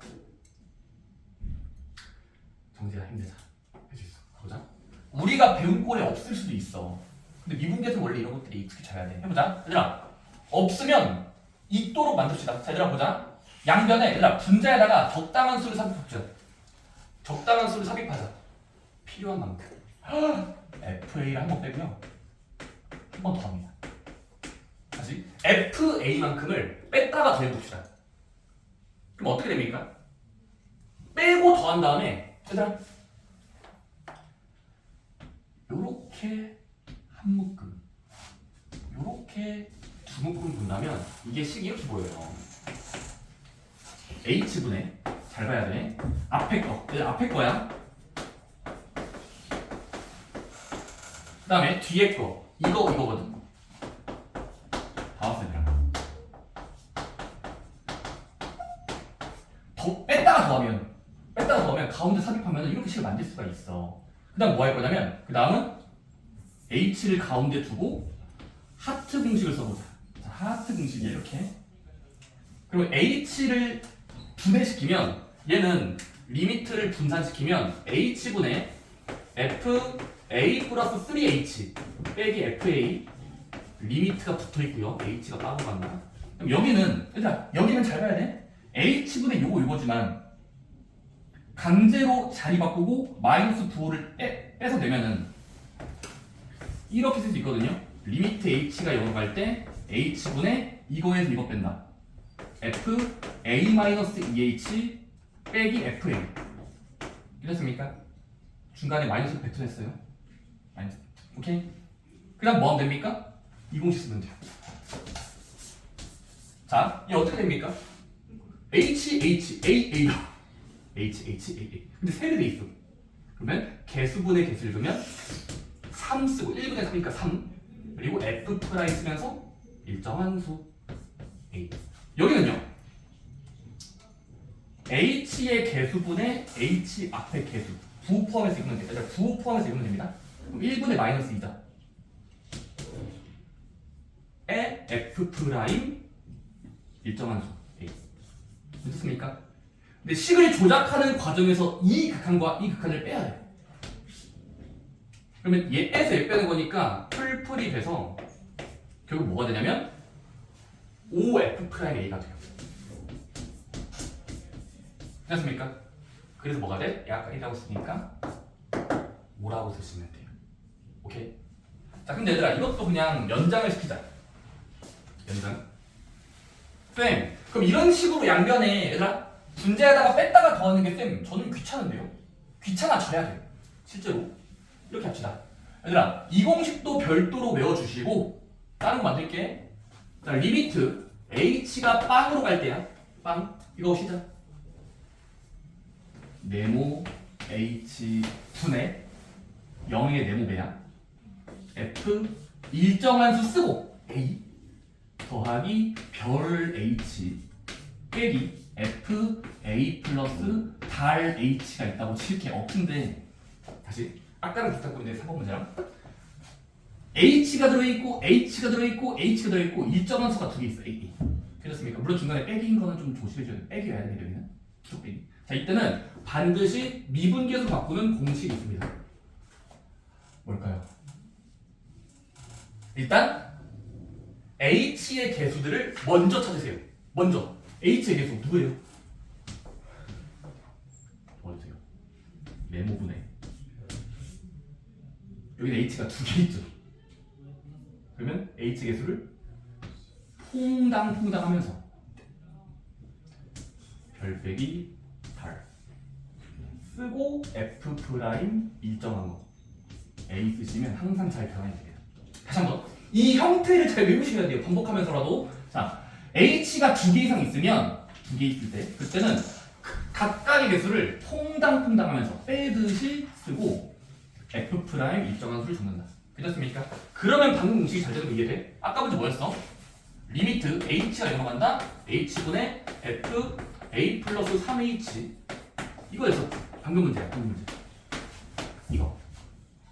정재야, 힘내자. 할 수 있어. 가보자. 우리가 배운 꼴에 없을 수도 있어. 근데 미분계에서 원래 이런 것들이 익숙히 져야 돼. 해보자. 얘들아, 없으면 있도록 만듭시다. 자, 얘들아, 보자. 양변에 얘들아 분자에다가 적당한 수를 삽입하자. 적당한 수를 삽입하자. 필요한 만큼. FA를 한 번 빼고요. 한 번 더 합니다. 다시 FA만큼을 뺐다가 더해봅시다. 그럼 어떻게 됩니까? 빼고 더한 다음에 얘들아 요렇게 한 묶음 요렇게 두 묶음 본다면 이게 식이 이렇게 보여요. H분의 잘 봐야 돼. 앞에 거 얘들 앞에 거야. 그 다음에 뒤에 거 이거거든. 다 왔어 얘들아. 뺐다가 더하면 가운데 삽입하면 이렇게 식을 만들 수가 있어. 그 다음 뭐 할 거냐면 그 다음은 H를 가운데 두고 하트 공식을 써보자. 자, 하트 공식이 이렇게. 그리고 H를 분해시키면 얘는 리미트를 분산시키면 H분의 FA 플러스 3H 빼기 FA 리미트가 붙어있고요. H가 빠져 간다. 그럼 여기는 얘들아 여기는 잘 봐야 돼. H분의 요거지만 강제로 자리 바꾸고 마이너스 9를 빼서 내면은 이렇게 쓸 수 있거든요. 리미트 H가 0으로 갈 때 H분의 이거에서 이거 뺀다. FA-2H 빼기 FA 이랬습니까? 중간에 마이너스 배트했어요. 마이너스. 오케이? 그 다음 뭐 하면 됩니까? 이 공식 쓰면 돼요. 자, 이게 어떻게 됩니까? H, H, A, A H, H, A, A 근데 세배 돼 있어. 그러면 개수분의 개수를 두면 3 쓰고 1분의 3이니까 3 그리고 F 프라임 쓰면서 일정한 수 A 여기는요 H의 개수분의 H 앞의 개수 부호 포함해서 읽으면 됩니다. 부호 포함해서 읽으면 됩니다. 그럼 1분의 마이너스 2다 에 F 프라임 일정한 수 A 됐습니까? 근데 식을 조작하는 과정에서 이 극한과 이 극한을 빼야 돼. 그러면 얘에서 얘 빼는 거니까 풀풀이 돼서 결국 뭐가 되냐면 OF'A가 돼요. 됐습니까? 그래서 뭐가 돼? 아까 1이라고 쓰니까 5라고 쓰시면 돼요. 오케이? 자 근데 얘들아 이것도 그냥 연장을 시키자. 연장. 쌤 그럼 이런 식으로 양변에 얘들아 분자에다가 뺐다가 더하는 게 쌤 저는 귀찮은데요? 귀찮아져야 돼요. 실제로 이렇게 합시다. 얘들아 이 공식도 별도로 외워주시고 다른 거 만들게. 자 리미트 h가 빵으로 갈 때야. 빵 이거 시작. 네모 h 분의 0의 네모 배야. f 일정한 수 쓰고 a 더하기 별 h 빼기 f a 플러스 달 h가 있다고 칠게. 근데 다시 아까랑 비슷한 건데 3번 문제랑 h가 들어있고 h가 들어있고 h가 들어있고 일정한 수가 두 개 있어. a 그렇습니까? 물론 중간에 빼기인 거는 좀 조심해줘야 돼. 빼기여야 돼. 여기는 계속 빼기. 자 이때는 반드시 미분계수 바꾸는 공식이 있습니다. 뭘까요? 일단 h의 개수들을 먼저 찾으세요. 먼저 h의 개수 누구예요? 어디세요? 네모분의 여기 h가 두 개 있죠. 그러면 h 개수를 퐁당 하면서 별 빼기 달 쓰고 f 프라임 일정한 거 a 쓰시면 항상 잘 변환이 됩니다. 다시 한번 이 형태를 잘 외우셔야 돼요. 반복하면서라도. 자 h가 두 개 이상 있으면 두 개 있을 때 그때는 각각의 개수를 퐁당 하면서 빼듯이 쓰고 f 프라임 일정한 수를 적는다. 되셨습니까? 그러면 방금 공식이 잘 되는 거 이해돼? 아까 먼저 뭐였어? 리미트 h가 0으로 간다 h분의 f a 플러스 3h 이거였어. 방금 문제야. 방금 문제. 이거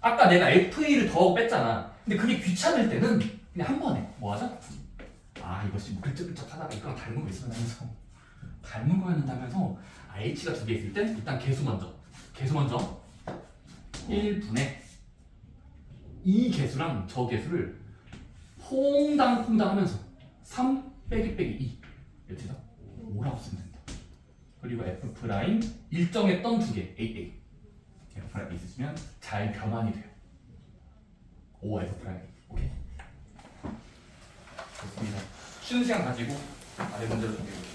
아까 내가 fa를 더하고 뺐잖아. 근데 그게 귀찮을 때는 그냥 한 번에 뭐 하자? 아 이것이 뭐 글쩍글쩍 하다가 이거랑 닮은 거 있으면서 닮은 거였는다면서 h가 두 개 있을 때 일단 개수 먼저 1분의 이 개수랑 저 개수를 퐁당 하면서 3 빼기 2 몇이다? 5라고 쓰면 된다. 그리고 f 프라임 일정했던 두 개 a f 프라임 a 쓰시면 잘 변환이 돼요. 5 f 프라임 a. 오케이. 좋습니다. 쉬는 시간 가지고 아래 문제를 준비해 볼게요.